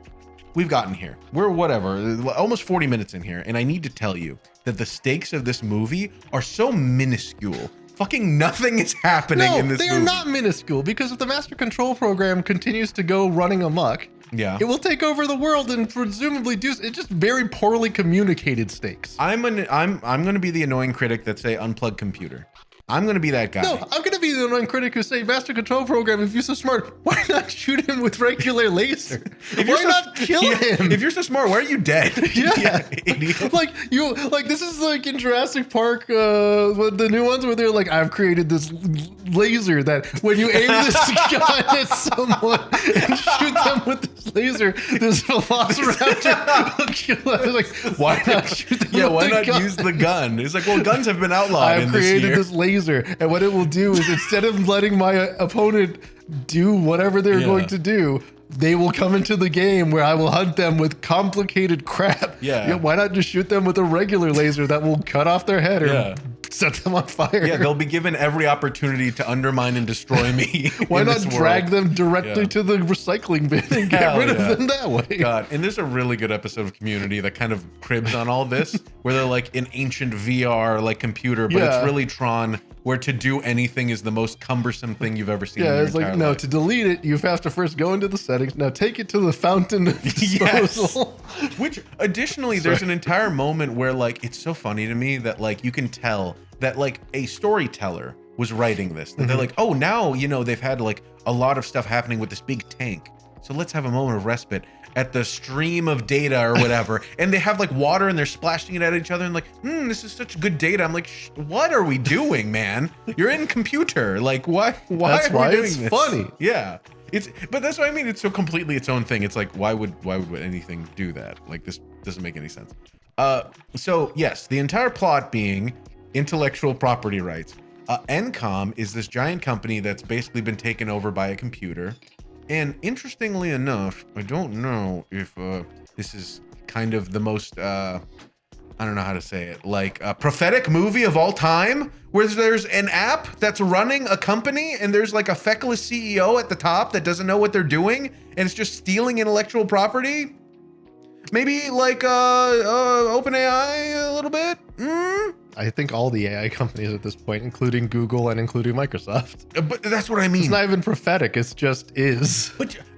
we've gotten here. We're almost 40 minutes in here. And I need to tell you that the stakes of this movie are so minuscule. Fucking nothing is happening in this movie. No, they are not minuscule, because if the Master Control Program continues to go running amok, it will take over the world and presumably do. It's just very poorly communicated stakes. I'm going to be the annoying critic that say unplug computer. I'm going to be that guy. No, I'm going to be the annoying critic who say, Master Control Program, if you're so smart, why not shoot him with regular laser? Why not kill him? If you're so smart, why are you dead? Yeah. Idiot. This is like in Jurassic Park, the new ones where they're like, I've created this laser that when you aim this gun at someone and shoot them with this laser, this velociraptor will kill them. Like, why not shoot them with the gun? Why not use the gun? It's like, well, guns have been outlawed in this year. I've created this laser. And what it will do is, instead of letting my opponent do whatever they're going to do, they will come into the game where I will hunt them with complicated crap. Yeah. Why not just shoot them with a regular laser that will cut off their head or set them on fire. Yeah, they'll be given every opportunity to undermine and destroy me. Why in not this drag world. them directly to the recycling bin and get Hell rid yeah. of them that way? God, and there's a really good episode of Community that kind of cribs on all this, where they're like an ancient VR like computer, but it's really Tron, where to do anything is the most cumbersome thing you've ever seen. Yeah, in your it's like, entire no, life. to delete it, you have to first go into the settings. Now take it to the fountain of disposal. Yes. Which additionally, there's an entire moment where like it's so funny to me that like you can tell that like a storyteller was writing this. That they're like, oh, now you know they've had like a lot of stuff happening with this big tank. So let's have a moment of respite at the stream of data or whatever. And they have like water and they're splashing it at each other and like, this is such good data. I'm like, what are we doing, man? You're in computer. Like, why That's are we why doing it's this? funny. Yeah. But that's what I mean. It's so completely its own thing. It's like, why would anything do that? Like, this doesn't make any sense. So yes, the entire plot being intellectual property rights. ENCOM is this giant company that's basically been taken over by a computer. And interestingly enough, I don't know if this is kind of the most, I don't know how to say it, like a prophetic movie of all time, where there's an app that's running a company and there's like a feckless CEO at the top that doesn't know what they're doing and it's just stealing intellectual property. Maybe like OpenAI a little bit. I think all the AI companies at this point, including Google and including Microsoft. But that's what I mean. It's not even prophetic. It's just is.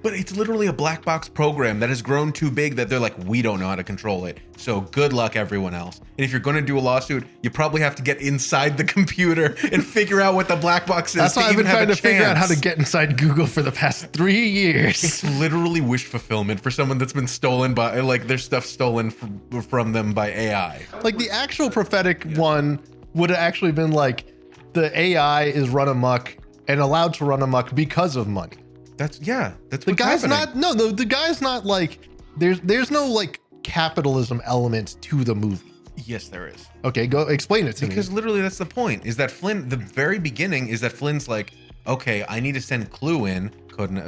But it's literally a black box program that has grown too big that they're like, we don't know how to control it. So good luck, everyone else. And if you're going to do a lawsuit, you probably have to get inside the computer and figure out what the black box is. That's why I've been trying to figure out how to chance. get inside Google for the past 3 years. It's literally wish fulfillment for someone that's been stolen by, like, their stuff stolen from them by AI. Like the actual prophetic one would have actually been like the AI is run amok and allowed to run amok because of money. That's the guy's happening. not the guy's not like there's no like capitalism element to the movie. Yes, there is. Okay, go explain it to me. Because literally that's the point, is that Flynn, the very beginning is that Flynn's like, okay, I need to send Clue in,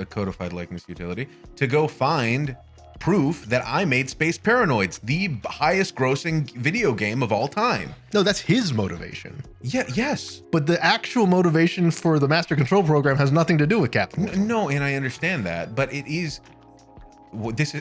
codified likeness utility, to go find proof that I made Space Paranoids, the highest grossing video game of all time. No, that's his motivation. Yeah, yes. But the actual motivation for the master control program has nothing to do with capitalism. No, and I understand that, but it is,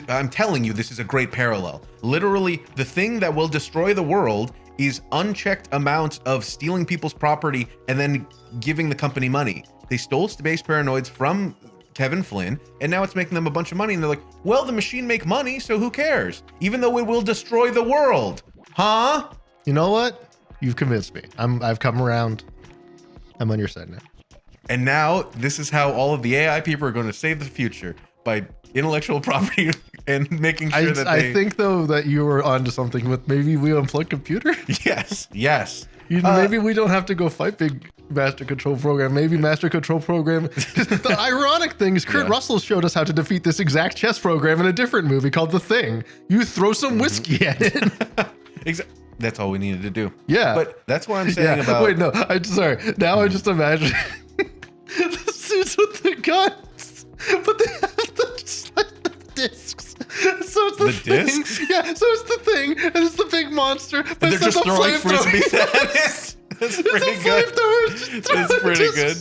I'm telling you, this is a great parallel. Literally, the thing that will destroy the world is unchecked amounts of stealing people's property and then giving the company money. They stole Space Paranoids from Kevin Flynn, and now it's making them a bunch of money, and they're like, well, the machine make money, so who cares? Even though it will destroy the world. Huh? You know what? You've convinced me. I've come around. I'm on your side now. And now this is how all of the AI people are going to save the future, by intellectual property and making sure that they... I think though that you were onto something with maybe we unplug computer. Yes. Maybe we don't have to go fight big master control program. Maybe master control program. The ironic thing is Kurt Russell showed us how to defeat this exact chess program in a different movie called The Thing. You throw some whiskey at it. Exactly. That's all we needed to do. Yeah. But that's what I'm saying about... Wait, no. I'm sorry. Now I just imagine the suits with the guns, but they have the discs. So it's the thing. Discs? Yeah, so it's the thing, and it's the big monster, but They're it's just not the throwing flamethrower. frisbees. That's pretty good. That's pretty good.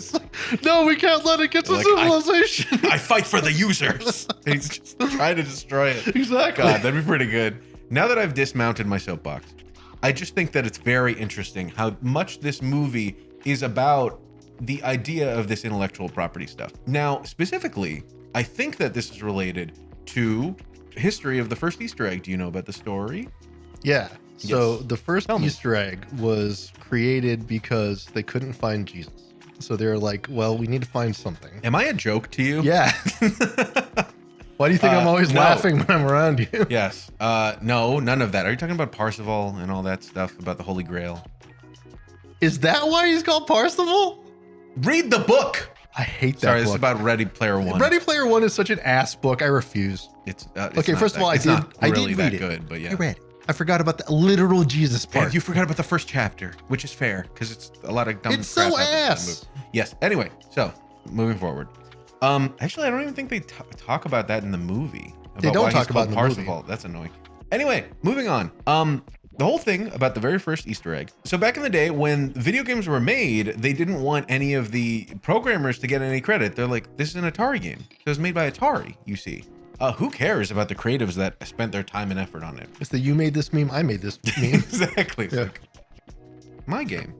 No, we can't let it get to Like, civilization. I fight for the users. He's just trying to destroy it. Exactly. God, that'd be pretty good. Now that I've dismounted my soapbox, I just think that it's very interesting how much this movie is about the idea of this intellectual property stuff. Now, specifically, I think that this is related to history of the first Easter egg. Do you know about the story? Yeah. So Yes. the first Tell me. Easter egg was created because they couldn't find Jesus. So they're like, well, we need to find something. Am I a joke to you? Yeah. Why do you think I'm always no. laughing when I'm around you? Yes. No, none of that. Are you talking about Parsifal and all that stuff about the Holy Grail? Is that why he's called Parsifal? Read the book. I hate that Sorry, book. this is about Ready Player One. Ready Player One is such an ass book. I refuse. It's Okay, not first of all, it's I not really did read that it. good, but yeah. I read it. I forgot about the literal Jesus part. And you forgot about the first chapter, which is fair because it's a lot of dumb. It's so crap happens in the ass. movie. Yes. Anyway, so moving forward. Actually, I don't even think they talk about that in the movie. They about don't why talk he's called about it in the movie. Parsifal. That's annoying. Anyway, moving on. the whole thing about the very first Easter egg. So back in the day when video games were made, they didn't want any of the programmers to get any credit. They're like, this is an Atari game. It was made by Atari, you see. Who cares about the creatives that spent their time and effort on it? It's the you made this meme, I made this meme. Exactly. It's like, my game.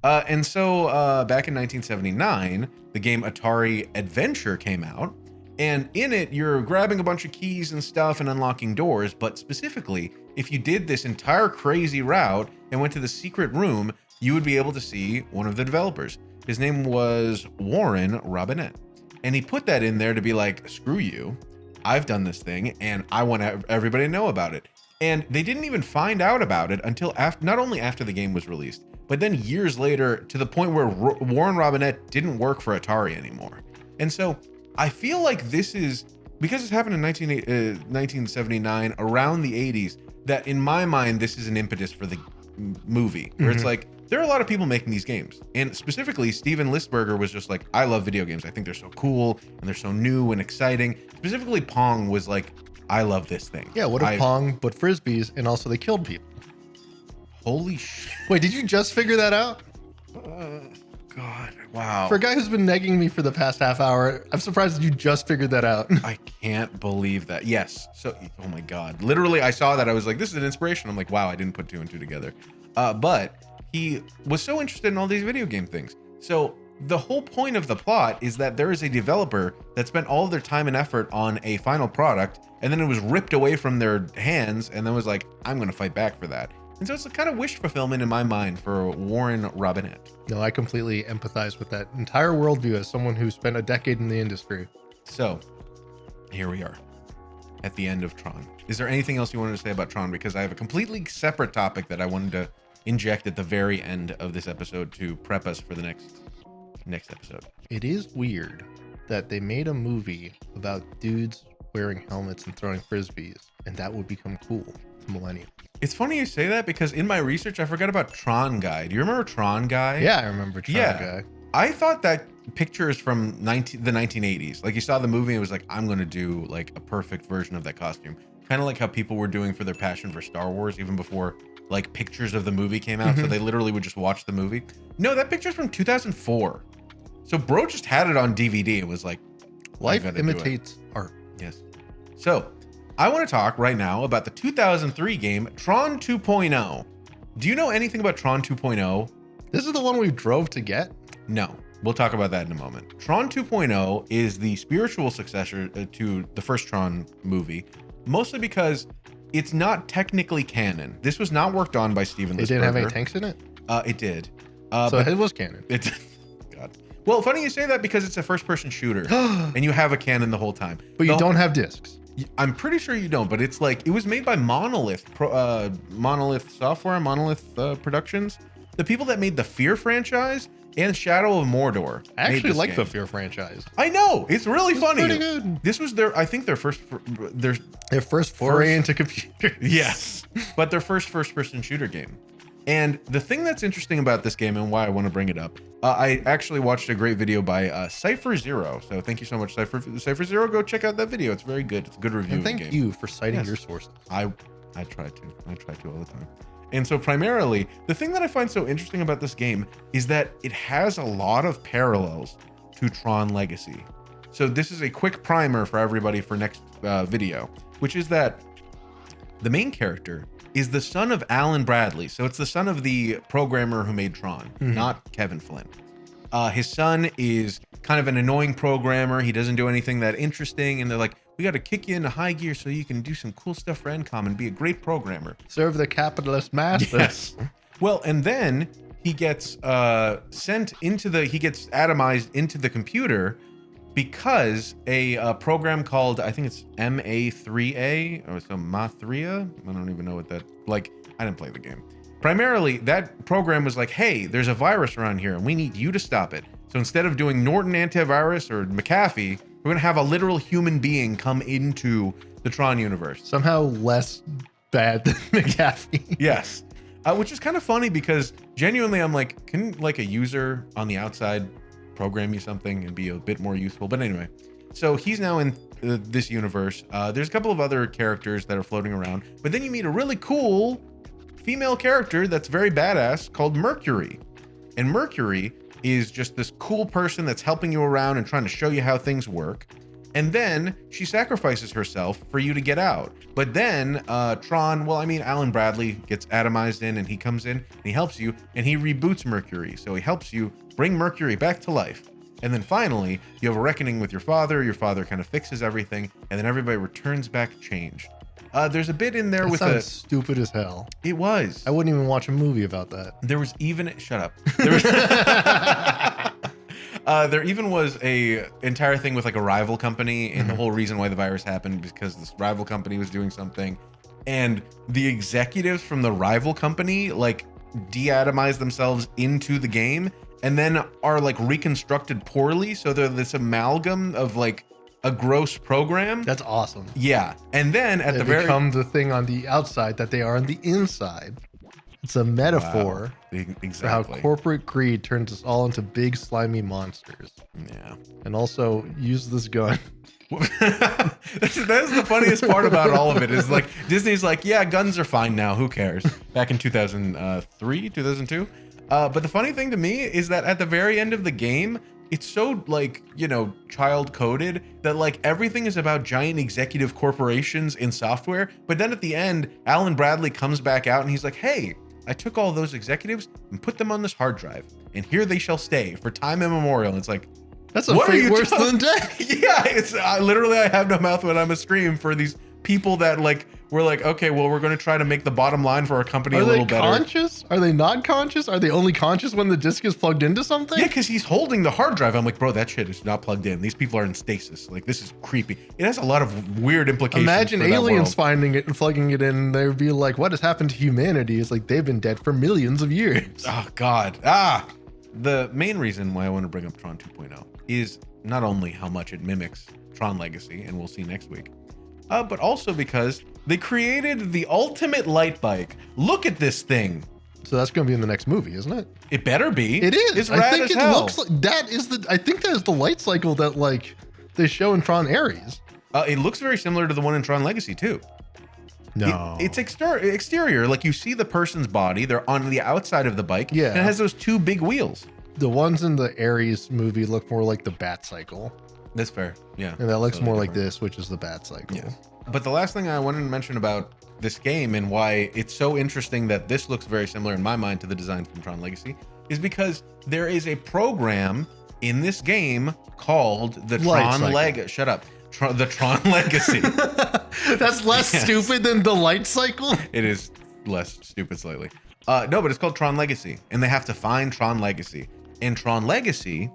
And so back in 1979, the game Atari Adventure came out. And in it, you're grabbing a bunch of keys and stuff and unlocking doors. But specifically, if you did this entire crazy route and went to the secret room, you would be able to see one of the developers. His name was Warren Robinette. And he put that in there to be like, screw you. I've done this thing and I want everybody to know about it. And they didn't even find out about it until after, not only after the game was released, but then years later, to the point where Warren Robinette didn't work for Atari anymore. And so I feel like this is, because it's happened in 1979, around the 80s, that in my mind, this is an impetus for the movie, where it's like, there are a lot of people making these games. And specifically, Steven Lisberger was just like, I love video games. I think they're so cool and they're so new and exciting. Specifically, Pong was like, I love this thing. Yeah, what if Pong but frisbees and also they killed people? Holy shit. Wait, did you just figure that out? God, wow. For a guy who's been negging me for the past half hour, I'm surprised that you just figured that out. I can't believe that. Yes. So, oh my God. Literally, I saw that. I was like, this is an inspiration. I'm like, wow, I didn't put two and two together. But he was so interested in all these video game things. So the whole point of the plot is that there is a developer that spent all of their time and effort on a final product, and then it was ripped away from their hands, and then was like, I'm going to fight back for that. And so it's a kind of wish fulfillment in my mind for Warren Robinette. No, I completely empathize with that entire worldview as someone who spent a decade in the industry. So here we are at the end of Tron. Is there anything else you wanted to say about Tron? Because I have a completely separate topic that I wanted to inject at the very end of this episode to prep us for the next episode. It is weird that they made a movie about dudes wearing helmets and throwing frisbees, and that would become cool to millennials. It's funny you say that because in my research, I forgot about Tron Guy. Do you remember Tron Guy? Yeah, I remember Tron Guy. I thought that picture is from the 1980s. Like you saw the movie and it was like, I'm going to do like a perfect version of that costume. Kind of like how people were doing for their passion for Star Wars, even before like pictures of the movie came out. So they literally would just watch the movie. No, that picture's from 2004. So bro just had it on DVD. It was like, life imitates art. Yes. So I want to talk right now about the 2003 game TRON 2.0. Do you know anything about TRON 2.0? This is the one we drove to get? No. We'll talk about that in a moment. TRON 2.0 is the spiritual successor to the first Tron movie, mostly because it's not technically canon. This was not worked on by Steven Lisberger. It didn't have any tanks in it? It did. So it was canon. God. Well, funny you say that because it's a first-person shooter, and you have a cannon the whole time. But you don't have discs. I'm pretty sure you don't, but it's like, it was made by Monolith Software, Monolith Productions. The people that made the Fear franchise and Shadow of Mordor. I actually like the Fear franchise. I know, it's really funny. Pretty good. This was I think their first foray into computers. Yes, but their first-person shooter game. And the thing that's interesting about this game and why I want to bring it up, I actually watched a great video by Cypher Zero. So thank you so much, Cypher Zero. Go check out that video. It's very good. It's a good review. And thank of the game. you for citing your sources. I try to all the time. And so primarily, the thing that I find so interesting about this game is that it has a lot of parallels to TRON Legacy. So this is a quick primer for everybody for next video, which is that the main character is the son of Alan Bradley. So it's the son of the programmer who made Tron, not Kevin Flynn. His son is kind of an annoying programmer. He doesn't do anything that interesting. And they're like, we got to kick you into high gear so you can do some cool stuff for ENCOM and be a great programmer. Serve the capitalist masters. Yes. Well, and then he gets he gets atomized into the computer because a program called, I think it's MA3A or some Ma3A. I don't even know what that, like, I didn't play the game. Primarily, that program was like, hey, there's a virus around here and we need you to stop it. So instead of doing Norton antivirus or McAfee, we're going to have a literal human being come into the Tron universe. Somehow less bad than McAfee. Yes. Which is kind of funny because genuinely I'm like, can like a user on the outside program you something and be a bit more useful? But anyway, so he's now in this universe. There's a couple of other characters that are floating around, but then you meet a really cool female character that's very badass called Mercury. And Mercury is just this cool person that's helping you around and trying to show you how things work. And then she sacrifices herself for you to get out. But then Tron, well, I mean, Alan Bradley gets atomized in, and he comes in and he helps you, and he reboots Mercury. So he helps you bring Mercury back to life. And then finally, you have a reckoning with your father. Your father kind of fixes everything, and then everybody returns back changed. There's a bit in there with sounds stupid as hell. It was. I wouldn't even watch a movie about that. There was even shut up. There was, there even was a entire thing with like a rival company, and the whole reason why the virus happened because this rival company was doing something, and the executives from the rival company like de-atomized themselves into the game, and then are like reconstructed poorly, so they're this amalgam of like a gross program. That's awesome. Yeah, and then at they the very become the thing on the outside that they are on the inside. It's a metaphor for how corporate greed turns us all into big slimy monsters. Yeah. And also use this gun. That's the funniest part about all of it is like Disney's like, yeah, guns are fine now. Who cares? Back in 2003, 2002. But the funny thing to me is that at the very end of the game, it's so like, you know, child coded that like everything is about giant executive corporations in software. But then at the end, Alan Bradley comes back out and he's like, hey, I took all those executives and put them on this hard drive, and here they shall stay for time immemorial. And it's like, that's a fate worse than death. Yeah, it's literally I have no mouth when I'm a scream for these people that like we're like, okay, well, we're going to try to make the bottom line for our company a little better. Are they conscious? Are they not conscious? Are they only conscious when the disk is plugged into something? Yeah, because he's holding the hard drive. I'm like, bro, that shit is not plugged in. These people are in stasis. Like, this is creepy. It has a lot of weird implications. Imagine aliens finding it and plugging it in. They'd be like, what has happened to humanity? It's like they've been dead for millions of years. Oh, God. The main reason why I want to bring up Tron 2.0 is not only how much it mimics Tron Legacy, and we'll see next week, but also because they created the ultimate light bike. Look at this thing. So that's going to be in the next movie, isn't it? It better be. It is. It's rad as hell. Looks like that is the. I think that is the light cycle that like they show in Tron Ares. It looks very similar to the one in Tron Legacy too. No, it's exterior. Like you see the person's body. They're on the outside of the bike. Yeah, and it has those two big wheels. The ones in the Ares movie look more like the Bat Cycle. That's fair. Yeah. And that looks more like this, which is the Bat Cycle. Yeah. But the last thing I wanted to mention about this game and why it's so interesting that this looks very similar in my mind to the design from Tron Legacy is because there is a program in this game called the Tron Legacy. Shut up. The Tron Legacy. That's less stupid than the light cycle. It is less stupid slightly. No, but it's called Tron Legacy, and they have to find Tron Legacy. And Tron Legacy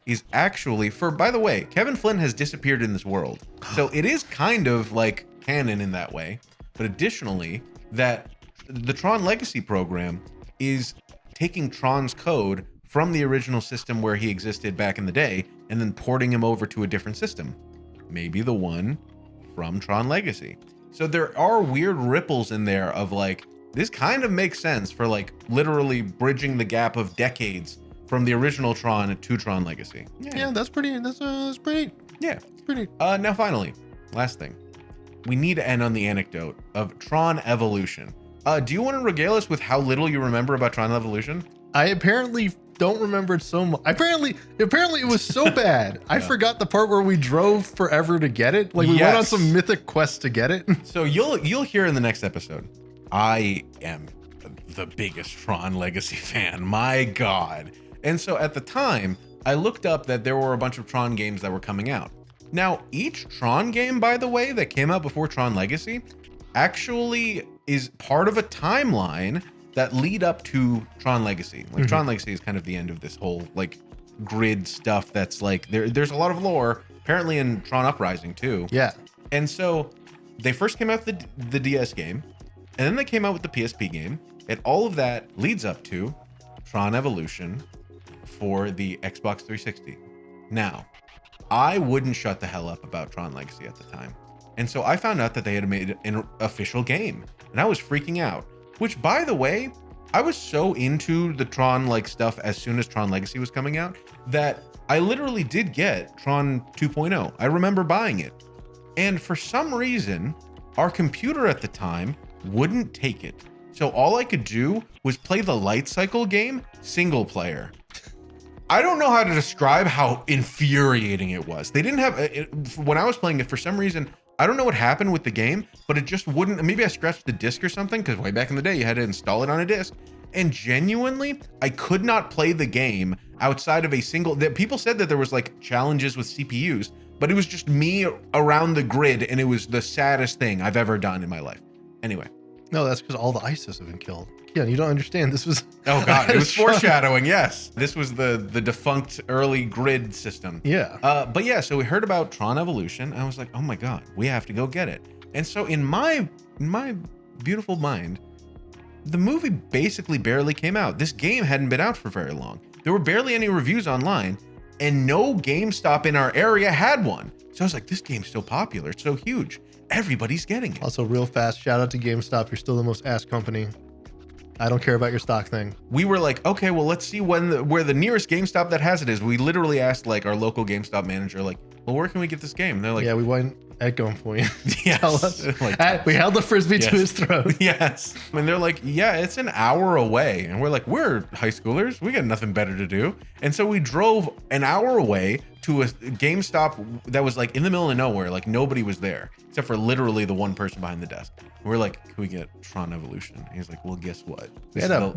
is actually by the way, Kevin Flynn has disappeared in this world. So it is kind of like canon in that way. But additionally, that the Tron Legacy program is taking Tron's code from the original system where he existed back in the day and then porting him over to a different system. Maybe the one from Tron Legacy. So there are weird ripples in there of like, this kind of makes sense for like literally bridging the gap of decades from the original Tron to Tron Legacy. Yeah, that's pretty. That's pretty. Yeah, it's pretty. Now finally, last thing, we need to end on the anecdote of Tron Evolution. Do you want to regale us with how little you remember about Tron Evolution? I apparently don't remember it so much. Apparently it was so bad. I forgot the part where we drove forever to get it. Like we went on some mythic quest to get it. So you'll hear in the next episode. I am the biggest Tron Legacy fan. My God. And so at the time, I looked up that there were a bunch of Tron games that were coming out. Now, each Tron game, by the way, that came out before Tron Legacy actually is part of a timeline that lead up to Tron Legacy. Like Tron Legacy is kind of the end of this whole like grid stuff that's like there's a lot of lore, apparently in Tron Uprising too. Yeah. And so they first came out with the DS game, and then they came out with the PSP game, and all of that leads up to Tron Evolution for the Xbox 360. Now, I wouldn't shut the hell up about Tron Legacy at the time. And so I found out that they had made an official game, and I was freaking out, which by the way, I was so into the Tron like stuff as soon as Tron Legacy was coming out that I literally did get Tron 2.0. I remember buying it. And for some reason, our computer at the time wouldn't take it. So all I could do was play the light cycle game single player. I don't know how to describe how infuriating it was. They didn't have, when I was playing it, for some reason, I don't know what happened with the game, but it just wouldn't, maybe I scratched the disc or something, because way back in the day, you had to install it on a disc. And genuinely, I could not play the game outside of a single, people said that there was like challenges with CPUs, but it was just me around the grid, and it was the saddest thing I've ever done in my life. Anyway. No, that's because all the ISIS have been killed. Yeah, you don't understand. This was... Oh, God. It was foreshadowing, yes. This was the defunct early grid system. Yeah. But yeah, so we heard about TRON Evolution. I was like, oh, my God, we have to go get it. And so in my beautiful mind, the movie basically barely came out. This game hadn't been out for very long. There were barely any reviews online, and no GameStop in our area had one. So I was like, this game's so popular. It's so huge. Everybody's getting it. Also, real fast, shout out to GameStop. You're still the most ass company. I don't care about your stock thing. We were like, okay, well, let's see where the nearest GameStop that has it is. We literally asked like our local GameStop manager, like, well, where can we get this game? And they're like, yeah, we went at gunpoint. Yes. Like, we held the Frisbee yes. to his throat. Yes. And they're like, yeah, it's an hour away. And we're like, we're high schoolers. We got nothing better to do. And so we drove an hour away to a GameStop that was like in the middle of nowhere. Like nobody was there except for literally the one person behind the desk. And we're like, can we get TRON Evolution? And he's like, well, guess what?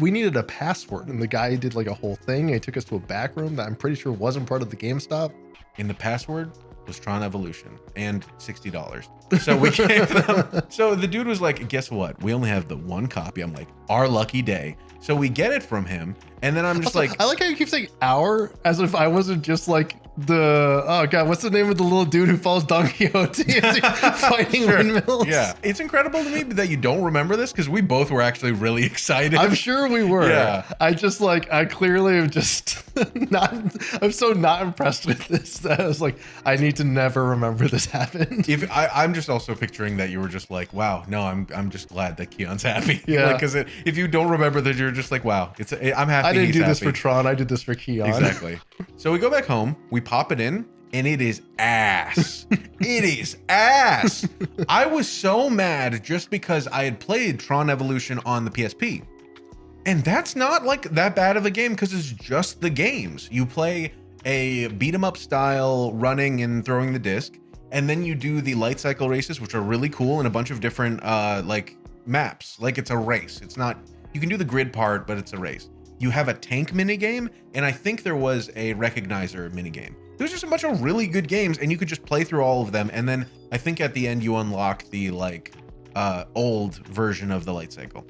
We needed a password. And the guy did like a whole thing. He took us to a back room that I'm pretty sure wasn't part of the GameStop. And the password was TRON Evolution and $60. So we gave them. So the dude was like, guess what? We only have the one copy. I'm like, our lucky day. So we get it from him. And then I'm just also, like, I like how you keep saying our as if I wasn't just like oh God, what's the name of the little dude who follows Don Quixote fighting windmills? Yeah. It's incredible to me that you don't remember this because we both were actually really excited. I'm sure we were. Yeah. I clearly am just I'm so not impressed with this that I was like, I need to never remember this happened. I'm just also picturing that you were just like, wow, no, I'm just glad that Keon's happy. Yeah. Because if you don't remember that, you're just like, wow, I'm happy. I didn't do this happy. for TRON. I did this for Keon. Exactly. So we go back home, we pop it in, and it is ass. It is ass. I was so mad just because I had played TRON Evolution on the PSP. And that's not like that bad of a game because it's just the games. You play a beat 'em up style running and throwing the disc, and then you do the light cycle races, which are really cool in a bunch of different like maps. Like it's a race. It's not, you can do the grid part, but it's a race. You have a tank minigame, and I think there was a recognizer minigame. It was just a bunch of really good games, and you could just play through all of them. And then I think at the end you unlock the like old version of the light cycle.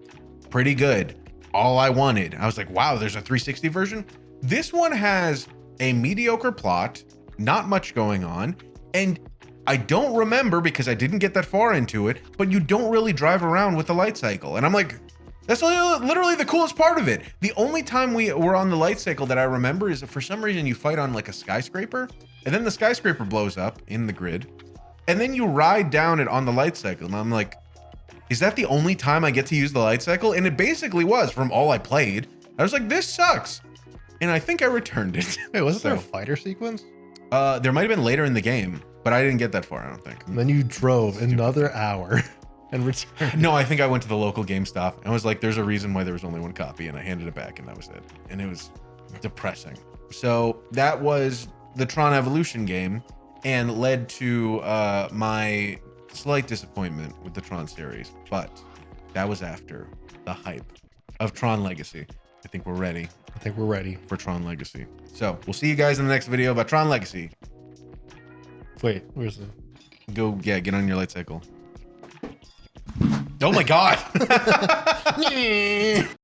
Pretty good. All I wanted. I was like, wow, there's a 360 version. This one has a mediocre plot, not much going on, and I don't remember because I didn't get that far into it, but you don't really drive around with the light cycle. And I'm like, that's literally the coolest part of it. The only time we were on the light cycle that I remember is that for some reason you fight on like a skyscraper, and then the skyscraper blows up in the grid, and then you ride down it on the light cycle. And I'm like, is that the only time I get to use the light cycle? And it basically was from all I played. I was like, this sucks. And I think I returned it. Wait, wasn't there a fighter sequence? There might have been later in the game, but I didn't get that far, I don't think. And then you drove another hour and returned. No, I think I went to the local GameStop and was like, there's a reason why there was only one copy, and I handed it back and that was it. And it was depressing. So that was the TRON Evolution game and led to my slight disappointment with the TRON series, but that was after the hype of TRON Legacy. I think we're ready. I think we're ready for TRON Legacy. So we'll see you guys in the next video about TRON Legacy. Wait, where's the... Go, yeah, get on your light cycle. Oh my God.